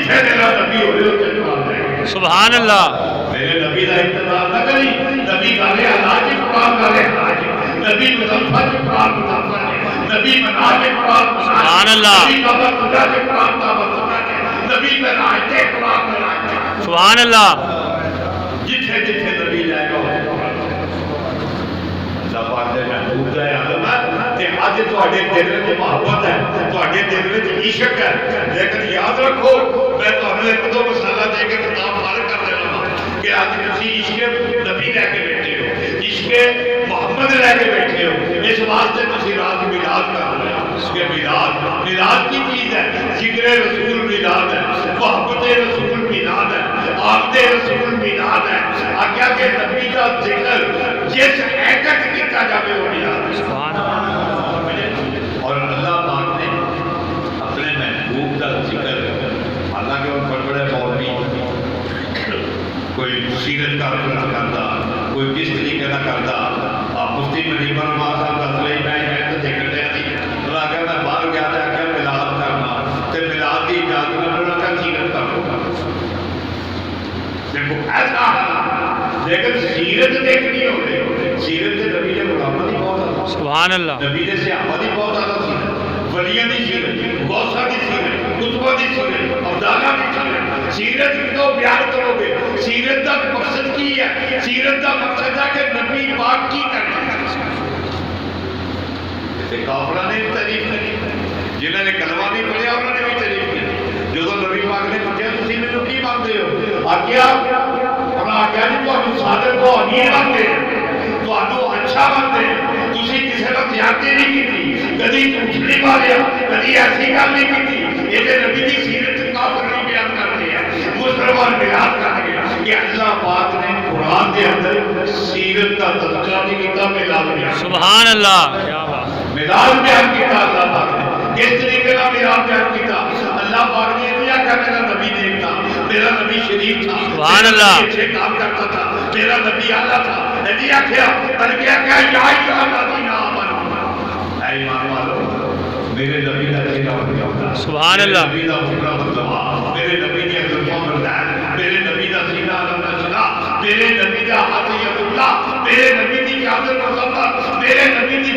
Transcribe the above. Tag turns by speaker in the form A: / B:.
A: جتھے میرا نبی ہوئے اتنے قرآن رہے گا.
B: سبحان اللہ.
A: میرے نبی کا انتظار نہ کری. نبی کالے حلاج قرآن کالے حلاج. نبی مظفر کے قرآن مظفر ہے. نبی منا کے قرآن منا.
B: سبحان اللہ.
A: نبی کعبہ خدا کے قرآن کعبہ خدا کے. نبی میں راجتے قرآن میں راجتے.
B: سبحان اللہ.
A: جتھے جتھے نبی جائے گا اللہ پاک دے محبوب دا عالم ہے. تے اج تواڈے دل وچ محبت ہے, تواڈے دل وچ عشق ہے, لیکن یاد رکھو میں تانوں ایک دو مثال دے کے خطاب فارغ کر دینا کہ اج تسی عشق نبی لے کے بیٹھے ہو, عشق محمد لے کے بیٹھے ہو. اس واسطے تسی رات میلاد کر رہے ہو. کہ میلاد میلاد کی چیز ہے, ذکر رسول میلاد ہے, محبت رسول میلاد ہے, آمد رسول میلاد ہے. آگیا کہ نبی کا ذکر جس حقیقت کیتا جاوے وہ میلاد ہے. اور اللہ پاک نے اپنے محبوب کا ذکر, حالانکہ وہ بڑے بڑے مولوی کوئی سیرت کا نہ کرتا, کوئی کس طریقے نہ کرتا. آپ مفتی منیب الرحمان صاحب دس رہے میں تو ذکر دیا تھی, انہوں نے میں باہر گیا تھا کہ میلاد کرنا تو میلاد کی اجازت میں انہوں نے کہا سیرت کر لو. دیکھو ایسا لیکن سیرت دیکھنی ہوگی. سیرت سے نبی نے غلامہ دی بہت آتا,
B: سبحان اللہ.
A: نبی نے صحابہ دی بہت آتا سیرت, ولیاں دی سیرت, غوثہ دی سیرت, قطبہ دی سیرت, ابدالہ دی سیرت. سیرت کو بیان کرو گے. سیرت کا مقصد کی ہے؟ سیرت کا مقصد ہے کہ نبی پاک کی کرنا ہے. کافرہ نے بھی تعریف کری, جنہوں نے کلمہ بھی پڑھیا انہوں نے بھی تعریف کری. جو نبی پاک نے پوچھا تسی مینوں کی مانگتے ہو, آگیا انہاں آگیا جی تانوں صادق کو امین مانگتے ہیں, تانوں اچھا مانگتے ہیں, تسی کسی نال زیادتی نہیں کیتی, کدی جھوٹ نہیں ماریا, کدی ایسی گل نہیں کیتی. یہ نبی کی سیرت کافر نہیں بیان کرتے ہیں. مسلمان بیان کرتے ہیں کہ اللہ پاک نے قرآن کے اندر سیرت کا تذکرہ نہیں کیتا, میلاد بیان.
B: سبحان اللہ. کیا بات.
A: میلاد بیان کیتا اللہ پاک نے. کس طریقے کا میلاد بیان کیتا؟ اللہ پاک نے یہ کہا میرا نبی دیکھتا, میرا نبی شریف تھا,
B: سبحان اللہ,
A: اچھے کام کرتا تھا, میرا نبی اعلیٰ تھا. نبی آخیا بلکہ آخیا یا ایھا الذین آمنوا, اے ایمان والو میرے نبی کا چہرہ بن جاتا.
B: سبحان اللہ.
A: میرے نبی کا پورا مطلب, میرے نبی کی زلفوں مردان, میرے نبی کا سینہ علم نشنا, میرے نبی کا ہاتھ ید اللہ, میرے نبی کی چادر مصطفیٰ, میرے نبی کی